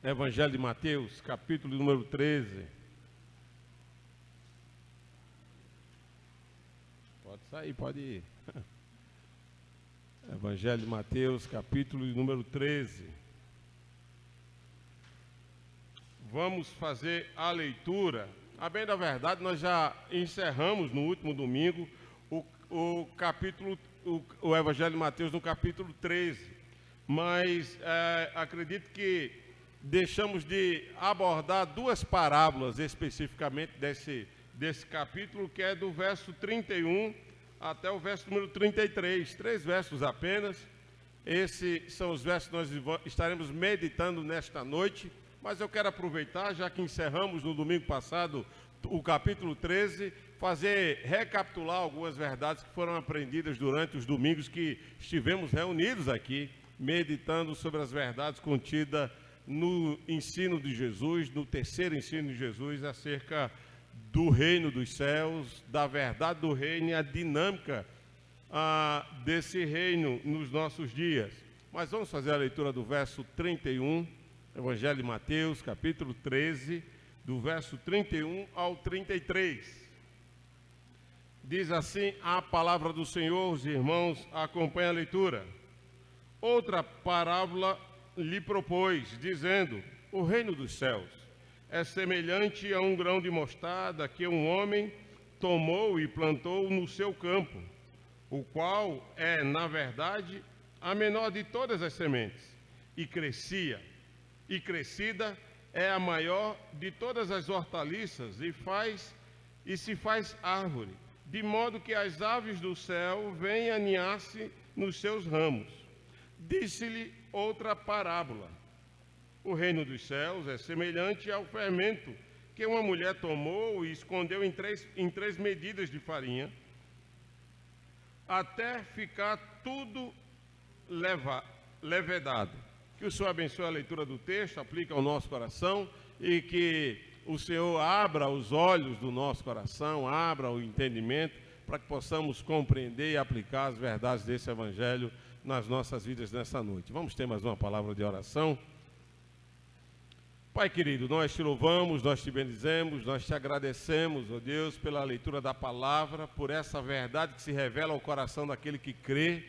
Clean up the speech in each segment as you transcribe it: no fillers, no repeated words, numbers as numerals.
Evangelho de Mateus, capítulo número 13. Pode sair, pode ir. Evangelho de Mateus, capítulo número 13. Vamos fazer a leitura. A bem da verdade, nós já encerramos no último domingo o Evangelho de Mateus no capítulo 13. Mas acredito que deixamos de abordar duas parábolas especificamente desse capítulo, que é do verso 31 até o verso número 33, 3 versos apenas. Esses são os versos que nós estaremos meditando nesta noite, mas eu quero aproveitar, já que encerramos no domingo passado o capítulo 13, recapitular algumas verdades que foram aprendidas durante os domingos que estivemos reunidos aqui, meditando sobre as verdades contidas no ensino de Jesus, no terceiro ensino de Jesus, acerca do reino dos céus, da verdade do reino e a dinâmica desse reino nos nossos dias. Mas vamos fazer a leitura do verso 31, Evangelho de Mateus, capítulo 13, do verso 31 ao 33. Diz assim a palavra do Senhor. Os irmãos acompanhem a leitura. Outra parábola lhe propôs, dizendo: o reino dos céus é semelhante a um grão de mostarda que um homem tomou e plantou no seu campo, o qual é, na verdade, a menor de todas as sementes, e crescida é a maior de todas as hortaliças, e se faz árvore, de modo que as aves do céu vêm aninhar-se nos seus ramos. Disse-lhe outra parábola: o reino dos céus é semelhante ao fermento que uma mulher tomou e escondeu em três medidas de farinha, até ficar tudo levedado. Que o Senhor abençoe a leitura do texto, aplique ao nosso coração, e que o Senhor abra os olhos do nosso coração, abra o entendimento, para que possamos compreender e aplicar as verdades desse Evangelho nas nossas vidas nessa noite. Vamos ter mais uma palavra de oração. Pai querido, nós te louvamos, nós te bendizemos, nós te agradecemos, ó Deus, pela leitura da palavra, por essa verdade que se revela ao coração daquele que crê.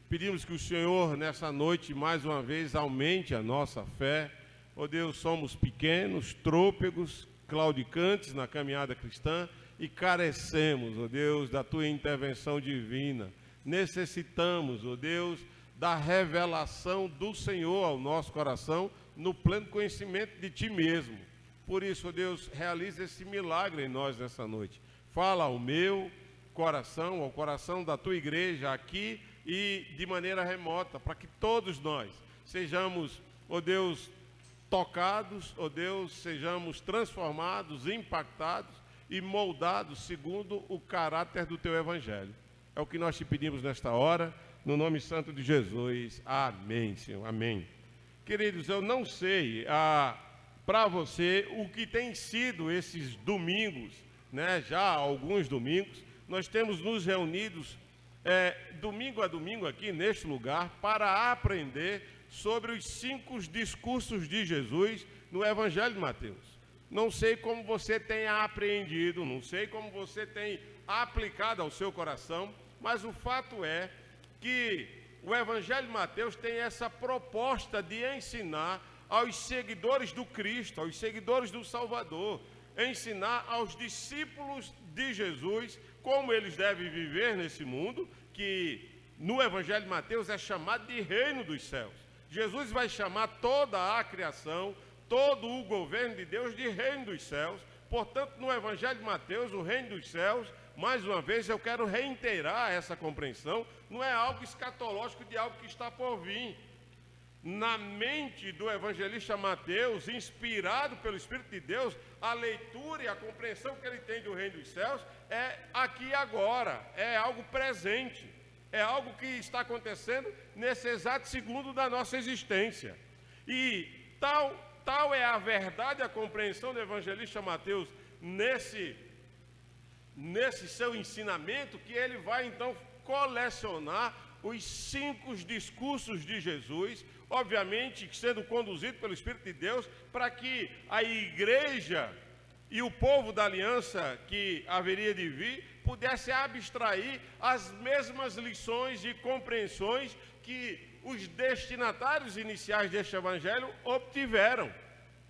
Pedimos que o Senhor, nessa noite, mais uma vez, aumente a nossa fé. Ó Deus, somos pequenos, trôpegos, claudicantes na caminhada cristã e carecemos, ó Deus, da tua intervenção divina. Necessitamos, ó Deus, da revelação do Senhor ao nosso coração, no pleno conhecimento de Ti mesmo. Por isso, ó Deus, realiza esse milagre em nós nessa noite. Fala ao meu coração, ao coração da Tua igreja aqui e de maneira remota, para que todos nós sejamos, ó Deus, tocados, ó Deus, sejamos transformados, impactados e moldados segundo o caráter do Teu Evangelho. É o que nós te pedimos nesta hora, no nome santo de Jesus. Amém, Senhor. Amém. Queridos, eu não sei para você o que tem sido esses domingos, né? Já há alguns domingos, nós temos nos reunidos domingo a domingo aqui neste lugar para aprender sobre os 5 discursos de Jesus no Evangelho de Mateus. Não sei como você tem apreendido, não sei como você tem aplicado ao seu coração, mas o fato é que o Evangelho de Mateus tem essa proposta de ensinar aos seguidores do Cristo, aos seguidores do Salvador, ensinar aos discípulos de Jesus como eles devem viver nesse mundo, que no Evangelho de Mateus é chamado de reino dos céus. Jesus vai chamar toda a criação, todo o governo de Deus de reino dos céus. Portanto, no Evangelho de Mateus, o reino dos céus, mais uma vez eu quero reiterar essa compreensão, não é algo escatológico de algo que está por vir. Na mente do evangelista Mateus, inspirado pelo Espírito de Deus, a leitura e a compreensão que ele tem do reino dos céus é aqui e agora, é algo presente, é algo que está acontecendo nesse exato segundo da nossa existência. E tal é a verdade, a compreensão do evangelista Mateus nesse seu ensinamento, que ele vai então colecionar os 5 discursos de Jesus, obviamente sendo conduzido pelo Espírito de Deus, para que a igreja e o povo da aliança que haveria de vir pudesse abstrair as mesmas lições e compreensões que os destinatários iniciais deste evangelho obtiveram.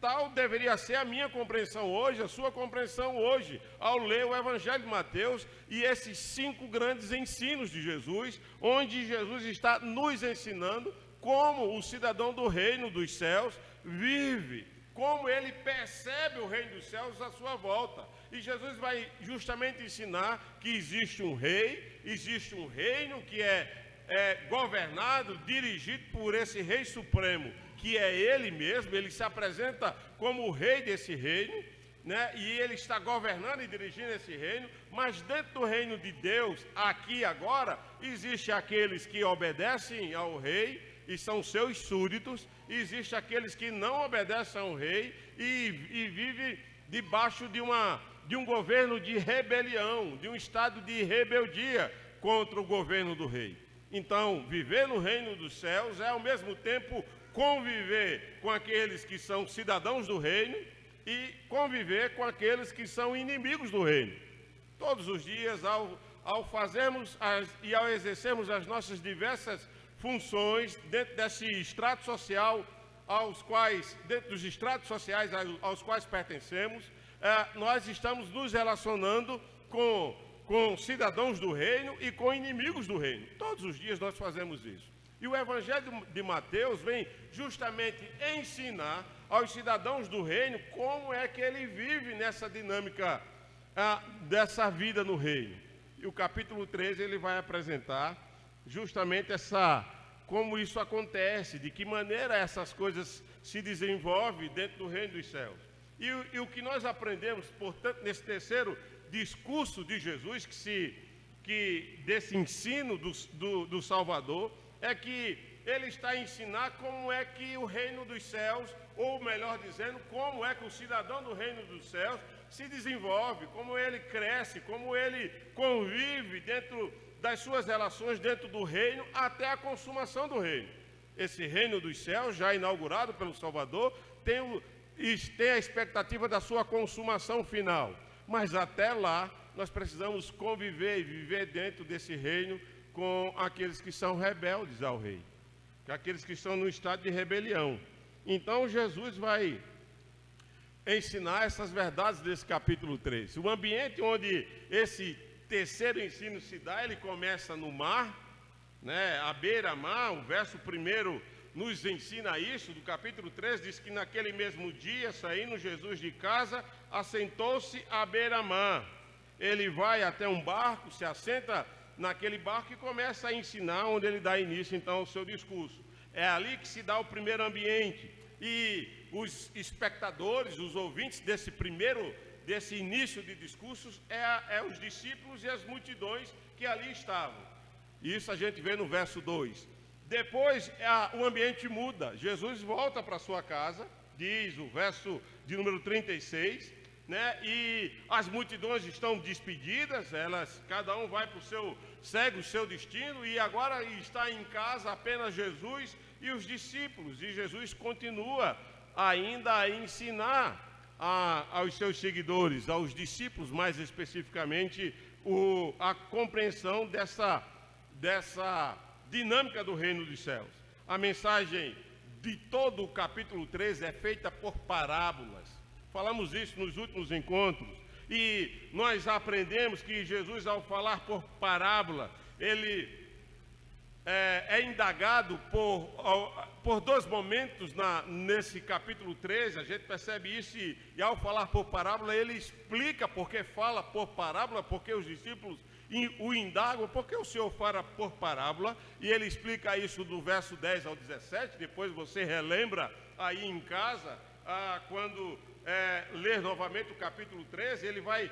Tal deveria ser a minha compreensão hoje, a sua compreensão hoje, ao ler o Evangelho de Mateus e esses 5 grandes ensinos de Jesus, onde Jesus está nos ensinando como o cidadão do reino dos céus vive, como ele percebe o reino dos céus à sua volta. E Jesus vai justamente ensinar que existe um rei, existe um reino que é governado, dirigido por esse rei supremo, que é ele mesmo. Ele se apresenta como o rei desse reino, né? E ele está governando e dirigindo esse reino, mas dentro do reino de Deus, aqui e agora, existe aqueles que obedecem ao rei e são seus súditos, e existe aqueles que não obedecem ao rei e vivem debaixo de um governo de rebelião, de um estado de rebeldia contra o governo do rei. Então, viver no reino dos céus é ao mesmo tempo conviver com aqueles que são cidadãos do reino e conviver com aqueles que são inimigos do reino. Todos os dias, ao fazermos e ao exercermos as nossas diversas funções dentro desse extrato social, dentro dos estratos sociais aos quais pertencemos, nós estamos nos relacionando com cidadãos do reino e com inimigos do reino. Todos os dias nós fazemos isso. E o Evangelho de Mateus vem justamente ensinar aos cidadãos do reino como é que ele vive nessa dinâmica dessa vida no reino. E o capítulo 13 ele vai apresentar justamente como isso acontece, de que maneira essas coisas se desenvolvem dentro do reino dos céus. E o que nós aprendemos, portanto, nesse terceiro discurso de Jesus, desse ensino do Salvador, é que ele está a ensinar como é que o reino dos céus, ou melhor dizendo, como é que o cidadão do reino dos céus se desenvolve, como ele cresce, como ele convive dentro das suas relações dentro do reino até a consumação do reino. Esse reino dos céus, já inaugurado pelo Salvador, tem a expectativa da sua consumação final. Mas até lá, nós precisamos conviver e viver dentro desse reino com aqueles que são rebeldes ao rei, aqueles que estão no estado de rebelião. Então, Jesus vai ensinar essas verdades desse capítulo 3. O ambiente onde esse terceiro ensino se dá, ele começa no mar, né, à beira-mar. O verso 1 nos ensina isso, do capítulo 3, diz que naquele mesmo dia, saindo Jesus de casa, assentou-se à beira-mar. Ele vai até um barco, se assenta naquele barco e começa a ensinar, onde ele dá início então ao seu discurso. É ali que se dá o primeiro ambiente, e os espectadores, os ouvintes desse início de discursos é os discípulos e as multidões que ali estavam. Isso a gente vê no verso 2. Depois o ambiente muda. Jesus volta para sua casa, diz o verso de número 36, né? E as multidões estão despedidas, cada um vai para segue o seu destino, e agora está em casa apenas Jesus e os discípulos. E Jesus continua ainda a ensinar aos seus seguidores, aos discípulos mais especificamente, a compreensão dessa dinâmica do reino dos céus. A mensagem de todo o capítulo 13 é feita por parábolas. Falamos isso nos últimos encontros, e nós aprendemos que Jesus, ao falar por parábola, ele é indagado por dois momentos nesse capítulo 13, a gente percebe isso, e ao falar por parábola, ele explica porque fala por parábola, porque os discípulos o indagam, porque o Senhor fala por parábola, e ele explica isso do verso 10 ao 17, depois você relembra aí em casa, quando ler novamente o capítulo 13, ele vai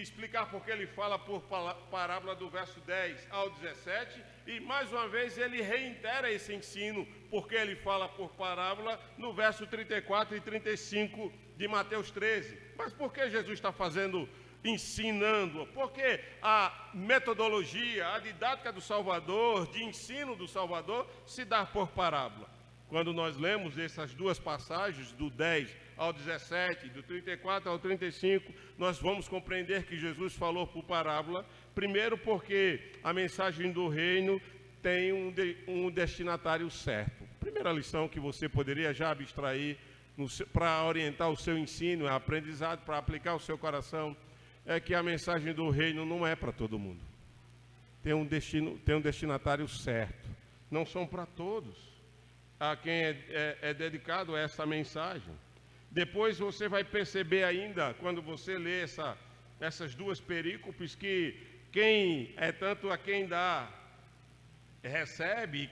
explicar porque ele fala por parábola do verso 10 ao 17, e mais uma vez ele reitera esse ensino, porque ele fala por parábola no verso 34 e 35 de Mateus 13. Mas por que Jesus está ensinando? Porque a metodologia, a didática do Salvador, de ensino do Salvador, se dá por parábola. Quando nós lemos essas duas passagens, do 10 ao 17, do 34 ao 35, nós vamos compreender que Jesus falou por parábola, primeiro porque a mensagem do reino tem um destinatário certo. Primeira lição que você poderia já abstrair para orientar o seu ensino, aprendizado, para aplicar o seu coração, é que a mensagem do reino não é para todo mundo. Tem um destinatário certo. Não são para todos a quem é dedicado a essa mensagem. Depois você vai perceber ainda, quando você lê essas duas perícopes, que quem é tanto a quem dá, recebe,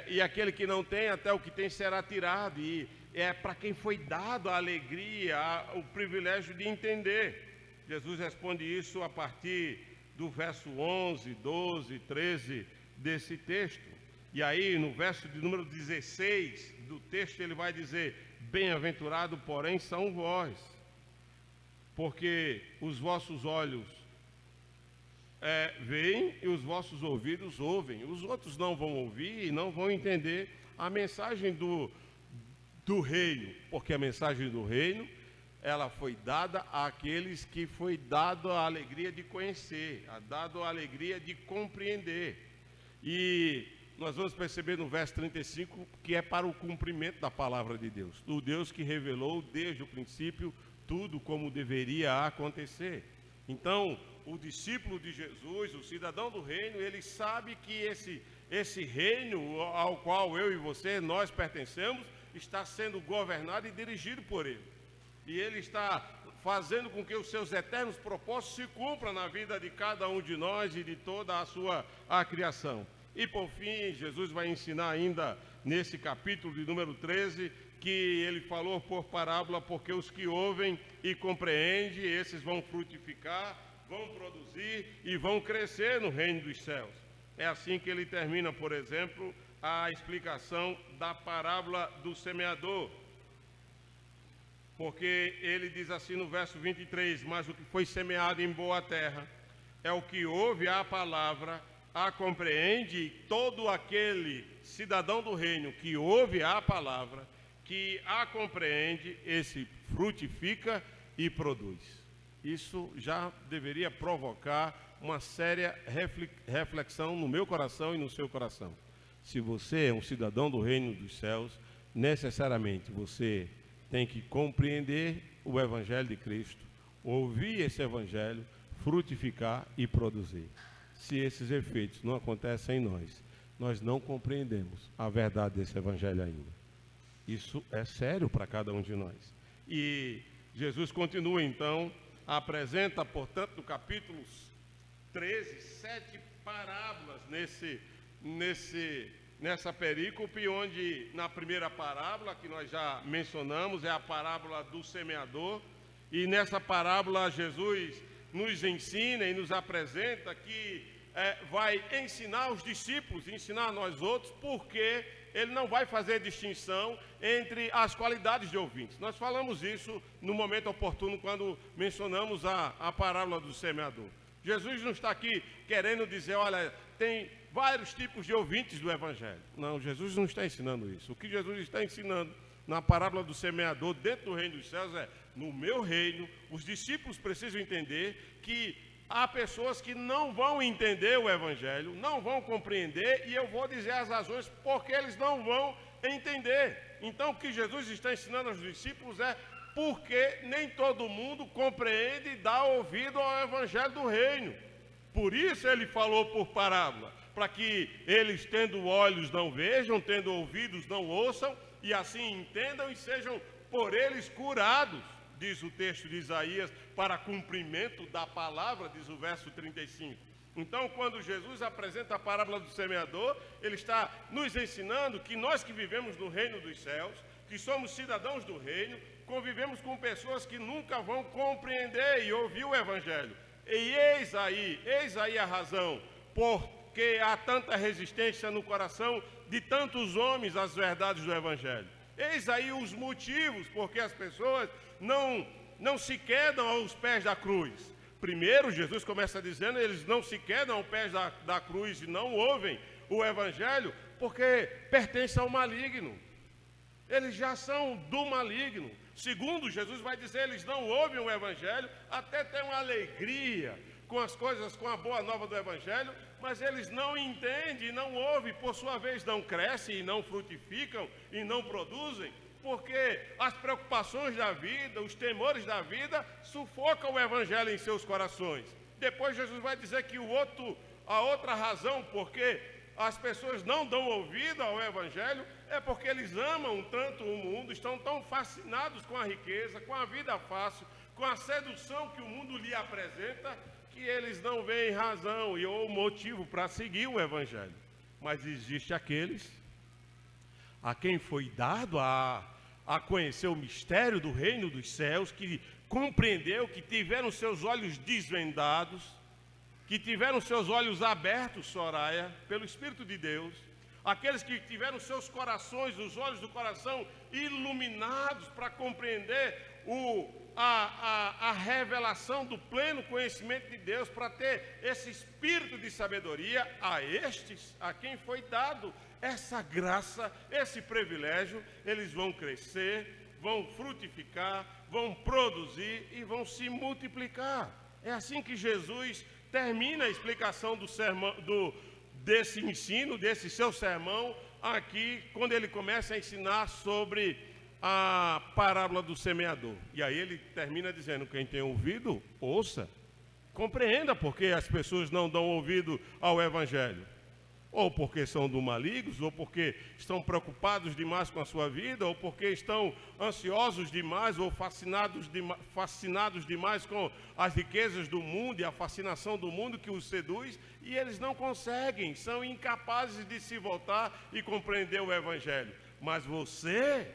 e aquele que não tem, até o que tem será tirado. E é para quem foi dado a alegria, o privilégio de entender. Jesus responde isso a partir do verso 11, 12, 13 desse texto. E aí, no verso de número 16 do texto, ele vai dizer: bem-aventurado, porém, são vós, porque os vossos olhos veem e os vossos ouvidos ouvem. Os outros não vão ouvir e não vão entender a mensagem do reino, porque a mensagem do reino, ela foi dada àqueles que foi dado a alegria de conhecer, dado a alegria de compreender. E nós vamos perceber no verso 35 que é para o cumprimento da palavra de Deus, do Deus que revelou desde o princípio tudo como deveria acontecer. Então, o discípulo de Jesus, o cidadão do reino, ele sabe que esse reino ao qual eu e você, nós pertencemos, está sendo governado e dirigido por ele. E ele está fazendo com que os seus eternos propósitos se cumpram na vida de cada um de nós e de toda a criação. E por fim, Jesus vai ensinar ainda nesse capítulo de número 13, que ele falou por parábola, porque os que ouvem e compreendem, esses vão frutificar, vão produzir e vão crescer no reino dos céus. É assim que ele termina, por exemplo, a explicação da parábola do semeador. Porque ele diz assim no verso 23, mas o que foi semeado em boa terra é o que ouve a palavra, a compreende, e todo aquele cidadão do reino que ouve a palavra, que a compreende, esse frutifica e produz. Isso já deveria provocar uma séria reflexão no meu coração e no seu coração. Se você é um cidadão do reino dos céus, necessariamente você tem que compreender o Evangelho de Cristo, ouvir esse Evangelho, frutificar e produzir. Se esses efeitos não acontecem em nós não compreendemos a verdade desse Evangelho ainda. Isso é sério para cada um de nós. E Jesus continua então, apresenta, portanto, no capítulo 13, 7 parábolas nessa perícope, onde na primeira parábola, que nós já mencionamos, é a parábola do semeador, e nessa parábola Jesus nos ensina e nos apresenta que vai ensinar os discípulos, ensinar a nós outros, porque ele não vai fazer distinção entre as qualidades de ouvintes. Nós falamos isso no momento oportuno, quando mencionamos a parábola do semeador. Jesus não está aqui querendo dizer, olha, tem vários tipos de ouvintes do Evangelho. Não, Jesus não está ensinando isso. O que Jesus está ensinando na parábola do semeador dentro do reino dos céus é: no meu reino, os discípulos precisam entender que há pessoas que não vão entender o Evangelho, não vão compreender, e eu vou dizer as razões porque eles não vão entender. Então, o que Jesus está ensinando aos discípulos é porque nem todo mundo compreende e dá ouvido ao Evangelho do reino. Por isso ele falou por parábola, para que eles, tendo olhos, não vejam, tendo ouvidos, não ouçam, e assim entendam e sejam por eles curados, diz o texto de Isaías, para cumprimento da palavra, diz o verso 35. Então, quando Jesus apresenta a parábola do semeador, ele está nos ensinando que nós que vivemos no reino dos céus, que somos cidadãos do reino, convivemos com pessoas que nunca vão compreender e ouvir o Evangelho. E eis aí a razão, porque há tanta resistência no coração de tantos homens às verdades do Evangelho. Eis aí os motivos porque as pessoas não se quedam aos pés da cruz. Primeiro, Jesus começa dizendo, eles não se quedam aos pés da cruz e não ouvem o Evangelho, porque pertencem ao maligno. Eles já são do maligno. Segundo, Jesus vai dizer, eles não ouvem o Evangelho, até têm uma alegria com as coisas, com a boa nova do Evangelho, mas eles não entendem, não ouvem, por sua vez não crescem e não frutificam e não produzem, porque as preocupações da vida, os temores da vida, sufocam o Evangelho em seus corações. Depois Jesus vai dizer que a outra razão porque as pessoas não dão ouvido ao Evangelho é porque eles amam tanto o mundo, estão tão fascinados com a riqueza, com a vida fácil, com a sedução que o mundo lhe apresenta, que eles não veem razão ou motivo para seguir o Evangelho. Mas existe aqueles a quem foi dado a conhecer o mistério do reino dos céus, que compreendeu, que tiveram seus olhos desvendados, que tiveram seus olhos abertos, Soraya, pelo Espírito de Deus, aqueles que tiveram seus corações, os olhos do coração iluminados para compreender a revelação do pleno conhecimento de Deus, para ter esse espírito de sabedoria, a estes, a quem foi dado essa graça, esse privilégio, eles vão crescer, vão frutificar, vão produzir e vão se multiplicar. É assim que Jesus termina a explicação do sermão, desse ensino, desse seu sermão, aqui, quando ele começa a ensinar sobre a parábola do semeador. E aí ele termina dizendo, quem tem ouvido, ouça, compreenda porque as pessoas não dão ouvido ao Evangelho. Ou porque são do malignos, ou porque estão preocupados demais com a sua vida, ou porque estão ansiosos demais, ou fascinados demais com as riquezas do mundo e a fascinação do mundo que os seduz, e eles não conseguem, são incapazes de se voltar e compreender o Evangelho. Mas você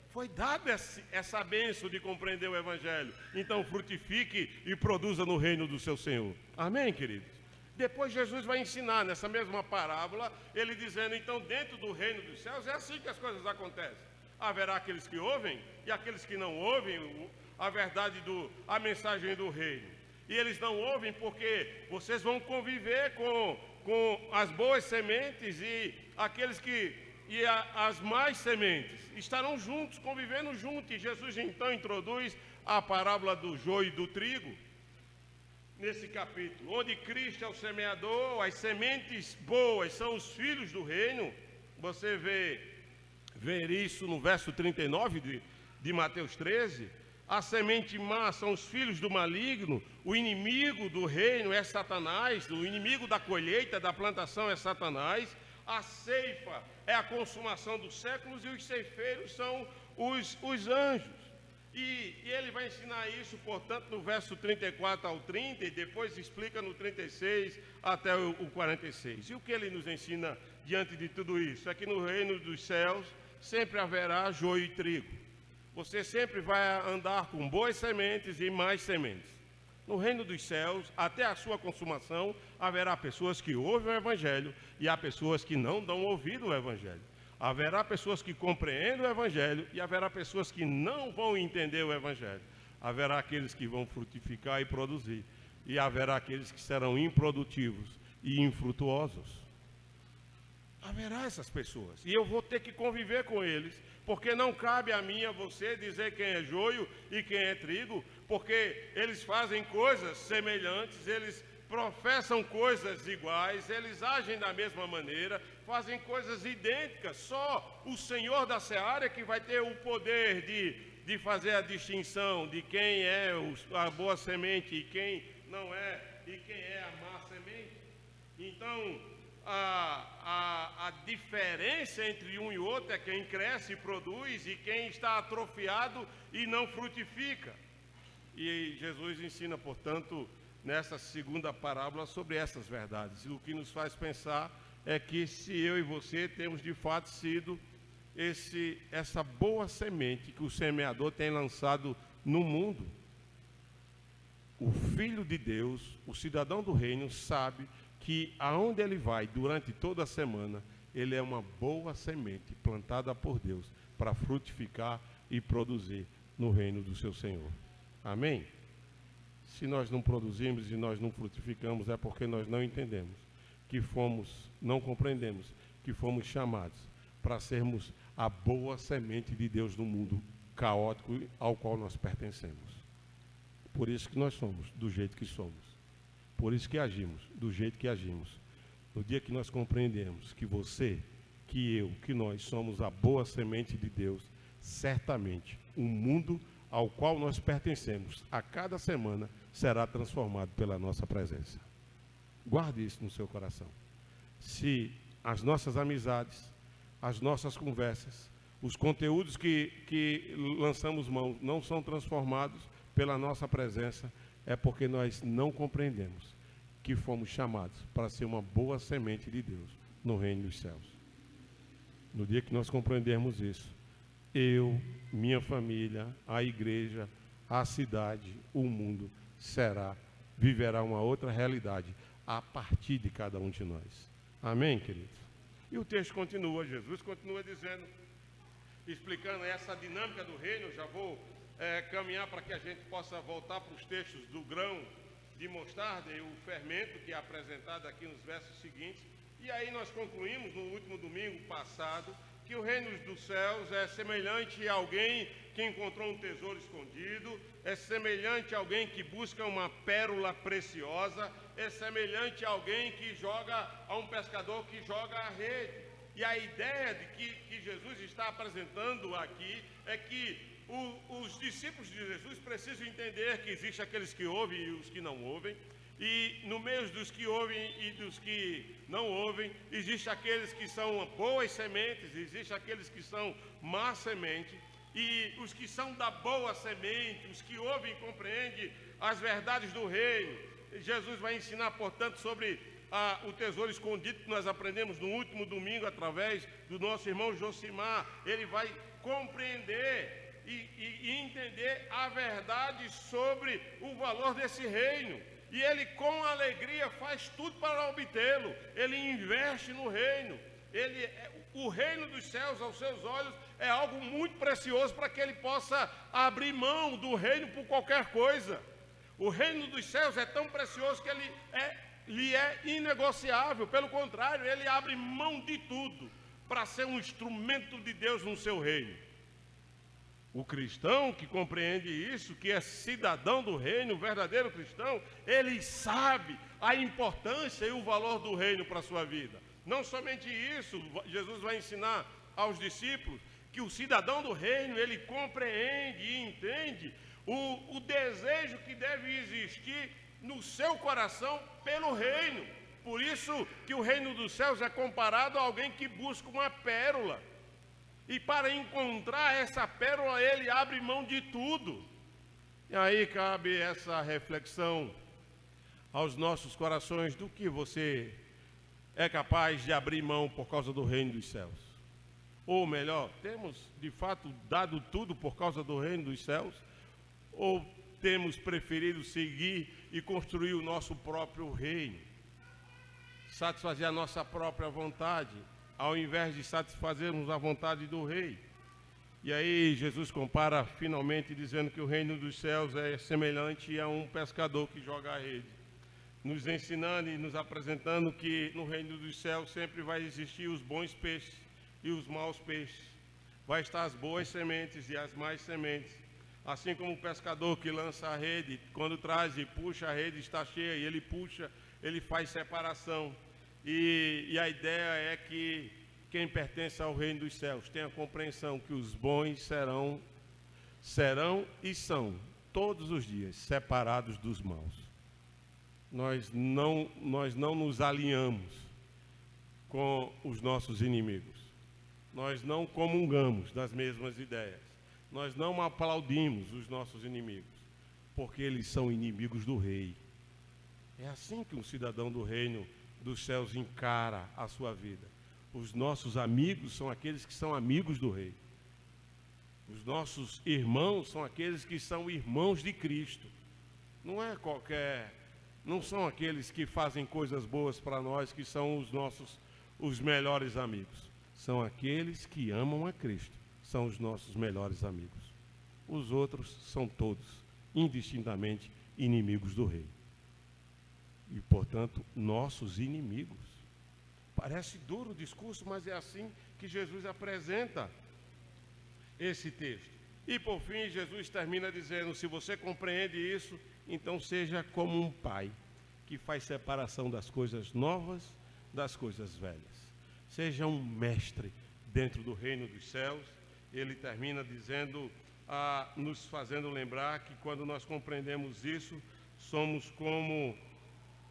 foi dado essa bênção de compreender o Evangelho, então frutifique e produza no reino do seu Senhor. Amém, queridos? Depois Jesus vai ensinar nessa mesma parábola, ele dizendo, então dentro do reino dos céus é assim que as coisas acontecem. Haverá aqueles que ouvem e aqueles que não ouvem a verdade, a mensagem do reino. E eles não ouvem porque vocês vão conviver com as boas sementes e aqueles as más sementes. Estarão juntos, convivendo juntos. E Jesus então introduz a parábola do joio e do trigo. Nesse capítulo, onde Cristo é o semeador, as sementes boas são os filhos do reino. Você vê isso no verso 39 de Mateus 13. A semente má são os filhos do maligno. O inimigo do reino é Satanás. O inimigo da colheita, da plantação é Satanás. A ceifa é a consumação dos séculos e os ceifeiros são os anjos. E ele vai ensinar isso, portanto, no verso 34 ao 30, e depois explica no 36 até o 46. E o que ele nos ensina diante de tudo isso? É que no reino dos céus sempre haverá joio e trigo. Você sempre vai andar com boas sementes e mais sementes. No reino dos céus, até a sua consumação, haverá pessoas que ouvem o Evangelho e há pessoas que não dão ouvido ao Evangelho. Haverá pessoas que compreendem o Evangelho e haverá pessoas que não vão entender o Evangelho. Haverá aqueles que vão frutificar e produzir. E haverá aqueles que serão improdutivos e infrutuosos. Haverá essas pessoas. E eu vou ter que conviver com eles, porque não cabe a mim e a você dizer quem é joio e quem é trigo, porque eles fazem coisas semelhantes, eles professam coisas iguais, eles agem da mesma maneira, fazem coisas idênticas. Só o Senhor da Seara que vai ter o poder de fazer a distinção de quem é a boa semente e quem não é, e quem é a má semente. Então, a diferença entre um e outro é quem cresce e produz e quem está atrofiado e não frutifica. E Jesus ensina, portanto, nessa segunda parábola sobre essas verdades. E o que nos faz pensar é que se eu e você temos de fato sido essa boa semente que o semeador tem lançado no mundo. O Filho de Deus, o cidadão do reino, sabe que aonde ele vai durante toda a semana, ele é uma boa semente plantada por Deus para frutificar e produzir no reino do seu Senhor. Amém? Se nós não produzimos e nós não frutificamos, é porque nós não entendemos, não compreendemos que fomos chamados para sermos a boa semente de Deus no mundo caótico ao qual nós pertencemos. Por isso que nós somos do jeito que somos. Por isso que agimos do jeito que agimos. No dia que nós compreendemos que você, que eu, que nós somos a boa semente de Deus, certamente o mundo ao qual nós pertencemos a cada semana será transformado pela nossa presença. Guarde isso no seu coração. Se as nossas amizades, as nossas conversas, os conteúdos que lançamos mão não são transformados pela nossa presença, é porque nós não compreendemos que fomos chamados para ser uma boa semente de Deus no reino dos céus. No dia que nós compreendermos isso, eu, minha família, a igreja, a cidade, o mundo viverá uma outra realidade a partir de cada um de nós. Amém, queridos? E o texto continua, Jesus continua dizendo, explicando essa dinâmica do reino. Eu já vou caminhar para que a gente possa voltar para os textos do grão de mostarda e o fermento que é apresentado aqui nos versos seguintes. E aí nós concluímos no último domingo passado que o reino dos céus é semelhante a alguém que encontrou um tesouro escondido, é semelhante a alguém que busca uma pérola preciosa, é semelhante a alguém a um pescador que joga a rede. E a ideia que Jesus está apresentando aqui é que os discípulos de Jesus precisam entender que existem aqueles que ouvem e os que não ouvem. E no meio dos que ouvem e dos que não ouvem, existem aqueles que são boas sementes, existem aqueles que são más sementes. E os que são da boa semente, os que ouvem e compreendem as verdades do reino. Jesus vai ensinar, portanto, sobre o tesouro escondido que nós aprendemos no último domingo através do nosso irmão Josimar. Ele vai compreender e entender a verdade sobre o valor desse reino. E ele com alegria faz tudo para obtê-lo. Ele investe no reino. O reino dos céus aos seus olhos é algo muito precioso para que ele possa abrir mão do reino por qualquer coisa. O reino dos céus é tão precioso que ele é inegociável. Pelo contrário, ele abre mão de tudo para ser um instrumento de Deus no seu reino. O cristão que compreende isso, que é cidadão do reino, o verdadeiro cristão, ele sabe a importância e o valor do reino para a sua vida. Não somente isso, Jesus vai ensinar aos discípulos que o cidadão do reino, ele compreende e entende o desejo que deve existir no seu coração pelo reino. Por isso que o reino dos céus é comparado a alguém que busca uma pérola. E para encontrar essa pérola, ele abre mão de tudo. E aí cabe essa reflexão aos nossos corações do que você é capaz de abrir mão por causa do reino dos céus. Ou melhor, temos de fato dado tudo por causa do reino dos céus? Ou temos preferido seguir e construir o nosso próprio reino? Satisfazer a nossa própria vontade, ao invés de satisfazermos a vontade do rei. E aí Jesus compara finalmente dizendo que o reino dos céus é semelhante a um pescador que joga a rede, nos ensinando e nos apresentando que no reino dos céus sempre vai existir os bons peixes e os maus peixes. Vai estar as boas sementes e as más sementes. Assim como o pescador que lança a rede, quando traz e puxa, a rede está cheia, e ele puxa, ele faz separação. E a ideia é que quem pertence ao reino dos céus tenha a compreensão que os bons serão e são, todos os dias, separados dos maus. Nós não nos alinhamos com os nossos inimigos. Nós não comungamos das mesmas ideias. Nós não aplaudimos os nossos inimigos, porque eles são inimigos do rei. É assim que um cidadão do reino dos céus encara a sua vida. Os nossos amigos são aqueles que são amigos do rei. Os nossos irmãos são aqueles que são irmãos de Cristo. Não são aqueles que fazem coisas boas para nós que são os melhores amigos. São aqueles que amam a Cristo, são os nossos melhores amigos. Os outros são todos, indistintamente, inimigos do rei. E, portanto, nossos inimigos. Parece duro o discurso, mas é assim que Jesus apresenta esse texto. E por fim, Jesus termina dizendo: se você compreende isso, então seja como um pai que faz separação das coisas novas das coisas velhas. Seja um mestre dentro do reino dos céus. Ele termina dizendo, nos fazendo lembrar que quando nós compreendemos isso, somos como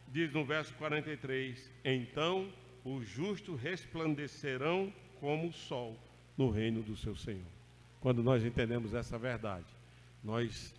diz no verso 43, então os justos resplandecerão como o sol no reino do seu Senhor. Quando nós entendemos essa verdade, nós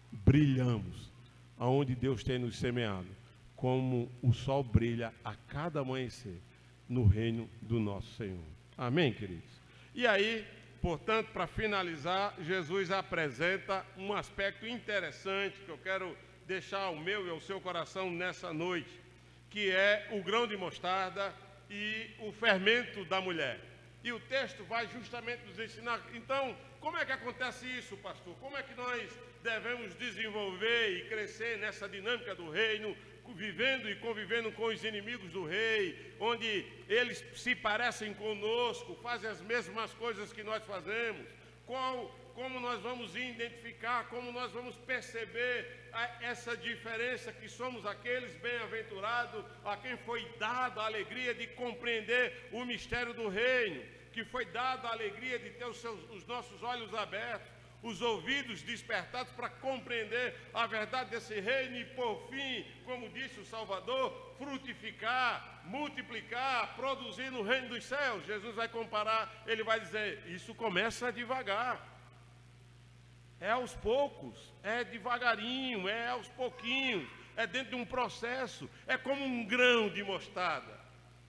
brilhamos aonde Deus tem nos semeado, como o sol brilha a cada amanhecer no reino do nosso Senhor. Amém, queridos? E aí, portanto, para finalizar, Jesus apresenta um aspecto interessante que eu quero deixar ao meu e ao seu coração nessa noite, que é o grão de mostarda e o fermento da mulher. E o texto vai justamente nos ensinar, então, como é que acontece isso, pastor? Como é que nós devemos desenvolver e crescer nessa dinâmica do reino, vivendo e convivendo com os inimigos do rei, onde eles se parecem conosco, fazem as mesmas coisas que nós fazemos? Como nós vamos identificar, como nós vamos perceber essa diferença, que somos aqueles bem-aventurados a quem foi dada a alegria de compreender o mistério do reino, que foi dada a alegria de ter os nossos olhos abertos, os ouvidos despertados para compreender a verdade desse reino e, por fim, como disse o Salvador, frutificar, multiplicar, produzir no reino dos céus. Jesus vai comparar, ele vai dizer, isso começa devagar, é aos poucos, é devagarinho, é aos pouquinhos, é dentro de um processo, é como um grão de mostarda.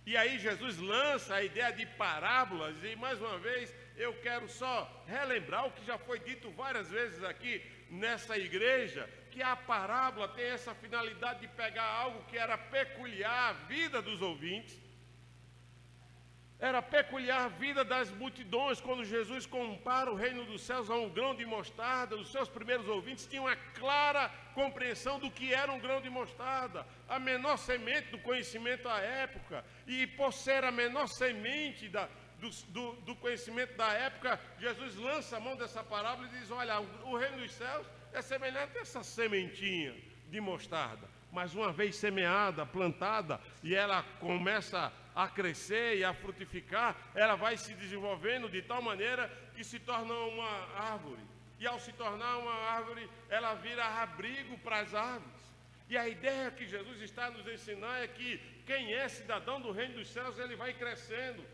E aí Jesus lança a ideia de parábolas, e mais uma vez eu quero só relembrar o que já foi dito várias vezes aqui nessa igreja, que a parábola tem essa finalidade de pegar algo que era peculiar à vida dos ouvintes, era peculiar à vida das multidões. Quando Jesus compara o reino dos céus a um grão de mostarda, os seus primeiros ouvintes tinham uma clara compreensão do que era um grão de mostarda, a menor semente do conhecimento à época, e por ser a menor semente do conhecimento da época, Jesus lança a mão dessa parábola e diz, olha, o reino dos céus é semelhante a essa sementinha de mostarda, mas uma vez semeada, plantada, e ela começa a crescer e a frutificar, ela vai se desenvolvendo de tal maneira que se torna uma árvore, e ao se tornar uma árvore, ela vira abrigo para as aves. E a ideia que Jesus está nos ensinar é que quem é cidadão do reino dos céus, ele vai crescendo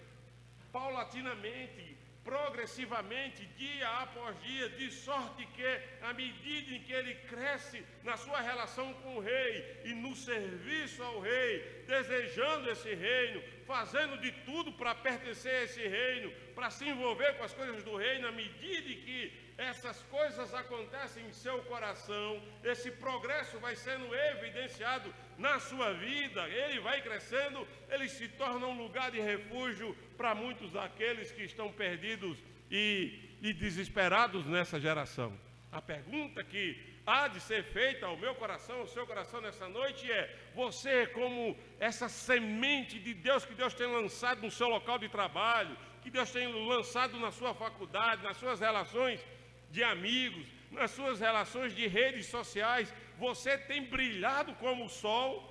paulatinamente, progressivamente, dia após dia, de sorte que, à medida em que ele cresce na sua relação com o rei e no serviço ao rei, desejando esse reino, fazendo de tudo para pertencer a esse reino, para se envolver com as coisas do reino, à medida em que essas coisas acontecem em seu coração, esse progresso vai sendo evidenciado na sua vida, ele vai crescendo, ele se torna um lugar de refúgio para muitos daqueles que estão perdidos e desesperados nessa geração. A pergunta que há de ser feita ao meu coração, ao seu coração nessa noite é: você, como essa semente de Deus que Deus tem lançado no seu local de trabalho, que Deus tem lançado na sua faculdade, nas suas relações de amigos, nas suas relações de redes sociais, você tem brilhado como o sol?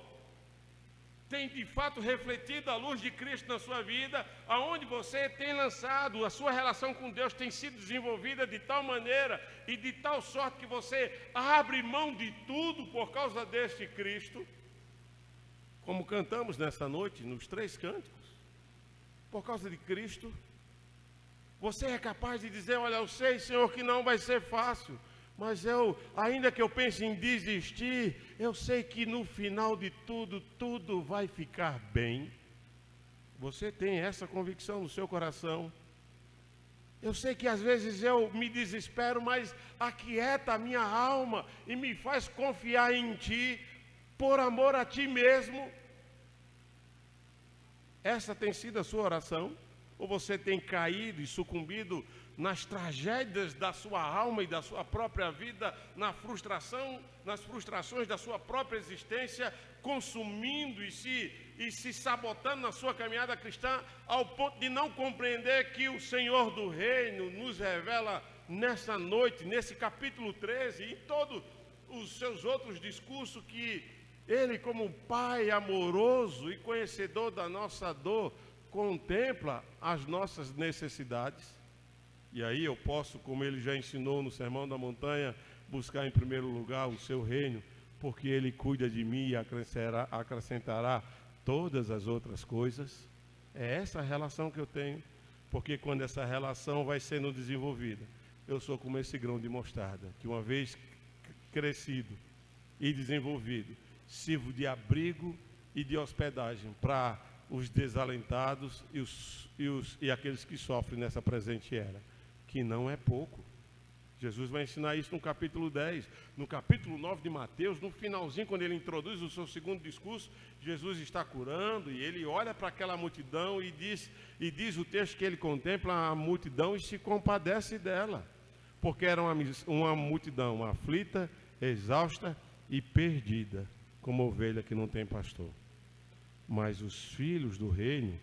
Tem de fato refletido a luz de Cristo na sua vida? Aonde você tem lançado, a sua relação com Deus tem sido desenvolvida de tal maneira e de tal sorte que você abre mão de tudo por causa deste Cristo? Como cantamos nessa noite, nos 3 cânticos, por causa de Cristo. Você é capaz de dizer, olha, eu sei, Senhor, que não vai ser fácil, mas ainda que eu pense em desistir, eu sei que no final de tudo, tudo vai ficar bem. Você tem essa convicção no seu coração? Eu sei que às vezes eu me desespero, mas aquieta a minha alma e me faz confiar em Ti, por amor a Ti mesmo. Essa tem sido a sua oração? Ou você tem caído e sucumbido nas tragédias da sua alma e da sua própria vida, nas frustrações da sua própria existência, consumindo e se sabotando na sua caminhada cristã, ao ponto de não compreender que o Senhor do Reino nos revela nessa noite, nesse capítulo 13 e em todos os seus outros discursos, que Ele, como Pai amoroso e conhecedor da nossa dor, contempla as nossas necessidades. E aí eu posso, como Ele já ensinou no Sermão da Montanha, buscar em primeiro lugar o seu reino, porque Ele cuida de mim e acrescentará todas as outras coisas. É essa a relação que eu tenho, porque quando essa relação vai sendo desenvolvida, eu sou como esse grão de mostarda, que uma vez crescido e desenvolvido, sirvo de abrigo e de hospedagem para os desalentados e aqueles que sofrem nessa presente era, que não é pouco. Jesus vai ensinar isso no capítulo 10. No capítulo 9 de Mateus, no finalzinho, quando ele introduz o seu segundo discurso, Jesus está curando e ele olha para aquela multidão e diz o texto que ele contempla a multidão e se compadece dela, porque era uma multidão aflita, exausta e perdida, como ovelha que não tem pastor. Mas os filhos do reino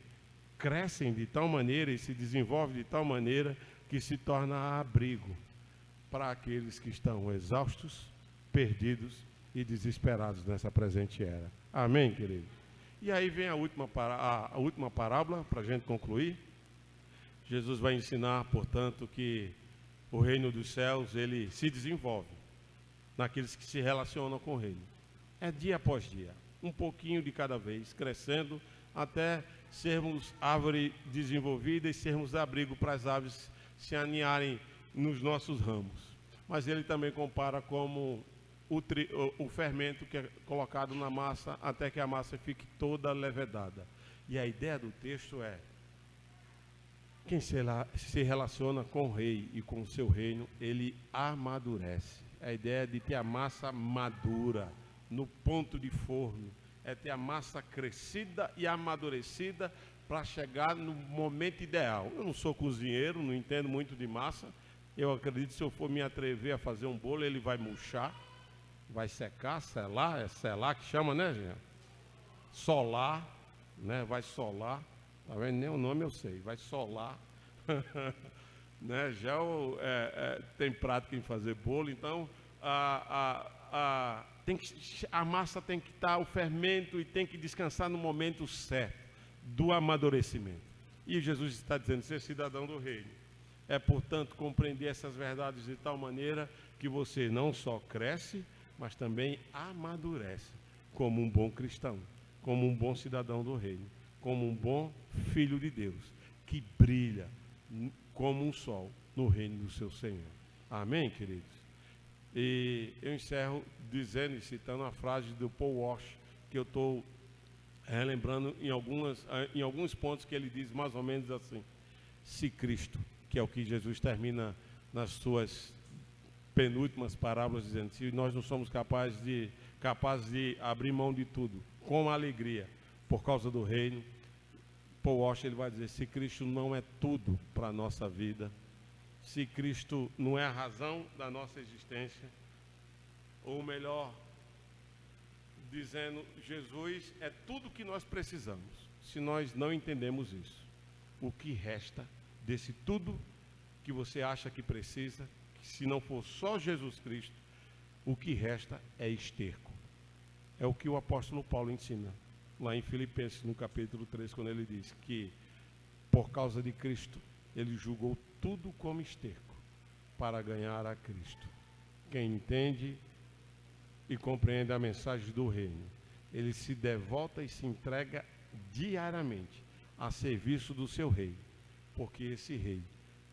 crescem de tal maneira e se desenvolvem de tal maneira que se torna abrigo para aqueles que estão exaustos, perdidos e desesperados nessa presente era. Amém, querido? E aí vem a última parábola, para a gente concluir. Jesus vai ensinar, portanto, que o reino dos céus, ele se desenvolve naqueles que se relacionam com o reino. É dia após dia, um pouquinho de cada vez, crescendo até sermos árvore desenvolvida e sermos abrigo para as aves se aninharem nos nossos ramos. Mas ele também compara como o fermento que é colocado na massa até que a massa fique toda levedada. E a ideia do texto é: quem se relaciona com o rei e com o seu reino, ele amadurece. A ideia de ter a massa madura, no ponto de forno, é ter a massa crescida e amadurecida para chegar no momento ideal. Eu não sou cozinheiro, não entendo muito de massa. Eu acredito que se eu for me atrever a fazer um bolo, ele vai murchar, vai secar, selar, é selar que chama, né, gente? Solar, né? Vai solar, tá vendo? Nem o nome eu sei, vai solar. Né? Já tem prática em fazer bolo, então a massa tem que estar, o fermento, e tem que descansar no momento certo do amadurecimento. E Jesus está dizendo: ser cidadão do reino é, portanto, compreender essas verdades de tal maneira que você não só cresce, mas também amadurece como um bom cristão, como um bom cidadão do reino, como um bom filho de Deus, que brilha como um sol no reino do seu Senhor. Amém, queridos? E eu encerro dizendo e citando a frase do Paul Walsh, que eu estou relembrando em alguns pontos, que ele diz mais ou menos assim: se Cristo, que é o que Jesus termina nas suas penúltimas parábolas, dizendo: se nós não somos capazes de abrir mão de tudo com alegria por causa do reino, Paul Walsh, ele vai dizer: se Cristo não é tudo para a nossa vida, se Cristo não é a razão da nossa existência, ou melhor dizendo, Jesus é tudo que nós precisamos. Se nós não entendemos isso, o que resta desse tudo que você acha que precisa, que se não for só Jesus Cristo, o que resta é esterco. É o que o apóstolo Paulo ensina lá em Filipenses, no capítulo 3, quando ele diz que por causa de Cristo, ele julgou tudo como esterco para ganhar a Cristo. Quem entende e compreende a mensagem do reino, ele se devota e se entrega diariamente a serviço do seu rei, porque esse rei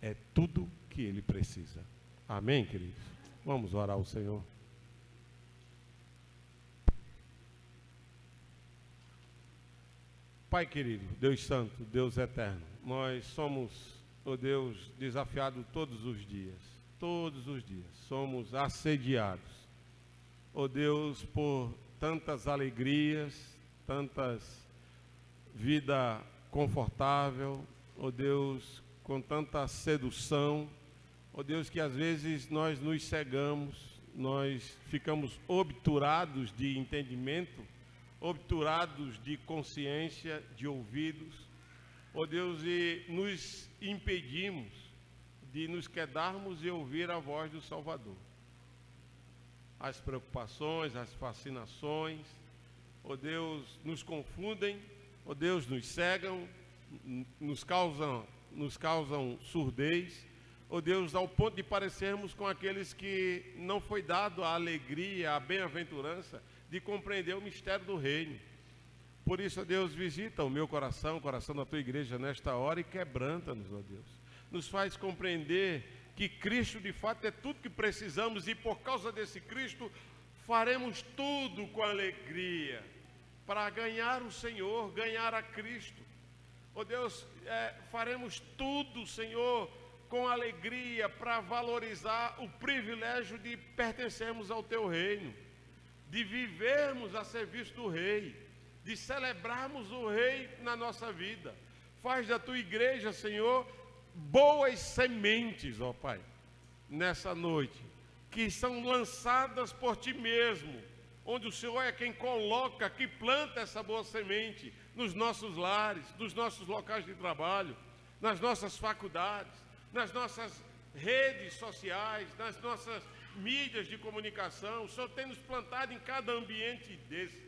é tudo que ele precisa. Amém, queridos? Vamos orar ao Senhor. Pai querido, Deus santo, Deus eterno, nós somos, ó Deus, desafiados todos os dias, somos assediados, ó Deus, por tantas alegrias, tantas vida confortável, ó Deus, com tanta sedução, ó Deus, que às vezes nós nos cegamos, nós ficamos obturados de entendimento, obturados de consciência, de ouvidos, ó Deus, e nos impedimos de nos quedarmos e ouvir a voz do Salvador. As preocupações, as fascinações, ó Deus, nos confundem, ó Deus, nos cegam, nos causam surdez, ó Deus, ao ponto de parecermos com aqueles que não foi dado a alegria, a bem-aventurança de compreender o mistério do reino. Por isso, ó Deus, visita o meu coração, o coração da tua igreja nesta hora e quebranta-nos, ó Deus. Nos faz compreender que Cristo de fato é tudo que precisamos e por causa desse Cristo faremos tudo com alegria para ganhar o Senhor, ganhar a Cristo. Ó Deus, faremos tudo, Senhor, com alegria para valorizar o privilégio de pertencermos ao teu reino, de vivermos a serviço do Rei, de celebrarmos o Rei na nossa vida. Faz da tua igreja, Senhor, boas sementes, ó Pai, nessa noite, que são lançadas por Ti mesmo, onde o Senhor é quem coloca, que planta essa boa semente nos nossos lares, nos nossos locais de trabalho, nas nossas faculdades, nas nossas redes sociais, nas nossas mídias de comunicação. O Senhor tem nos plantado em cada ambiente desse,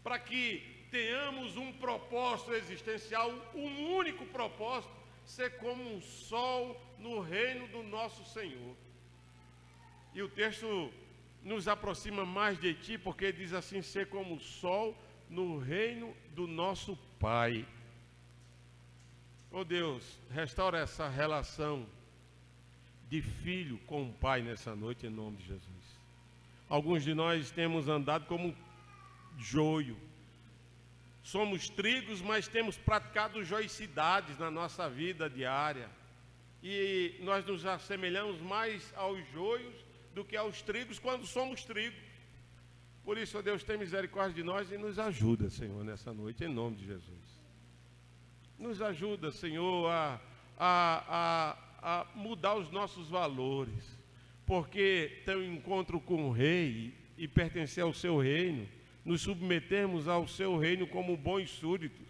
para que tenhamos um propósito existencial, um único propósito, ser como um sol no reino do nosso Senhor. E o texto nos aproxima mais de Ti, porque diz assim: ser como o sol no reino do nosso Pai. Oh Deus, restaura essa relação de filho com o Pai nessa noite, em nome de Jesus. Alguns de nós temos andado como joio. Somos trigos, mas temos praticado joicidades na nossa vida diária. E nós nos assemelhamos mais aos joios do que aos trigos quando somos trigo. Por isso, ó Deus, tem misericórdia de nós e nos ajuda, Senhor, nessa noite, em nome de Jesus. Nos ajuda, Senhor, a mudar os nossos valores, porque ter um encontro com o Rei e pertencer ao seu reino, nos submetermos ao seu reino como bons súditos,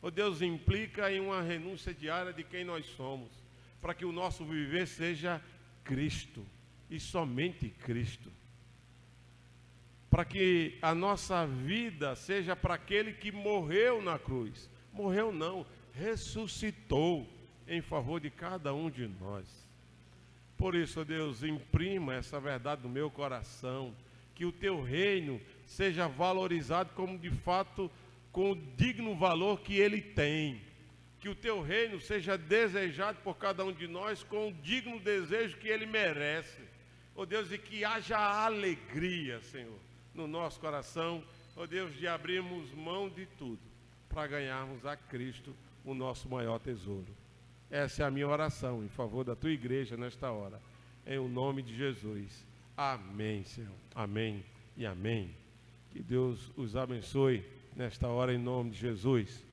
ó Deus, implica em uma renúncia diária de quem nós somos, para que o nosso viver seja Cristo e somente Cristo, para que a nossa vida seja para aquele que morreu na cruz, morreu não, ressuscitou em favor de cada um de nós. Por isso, ó Deus, imprima essa verdade no meu coração, que o teu reino seja valorizado como de fato, com o digno valor que ele tem, que o teu reino seja desejado por cada um de nós com o digno desejo que ele merece, ó Deus, e que haja alegria, Senhor, no nosso coração, ó Deus, de abrirmos mão de tudo para ganharmos a Cristo, o nosso maior tesouro. Essa é a minha oração em favor da tua igreja nesta hora, em o nome de Jesus. Amém, Senhor. Amém e amém. Que Deus os abençoe nesta hora em nome de Jesus.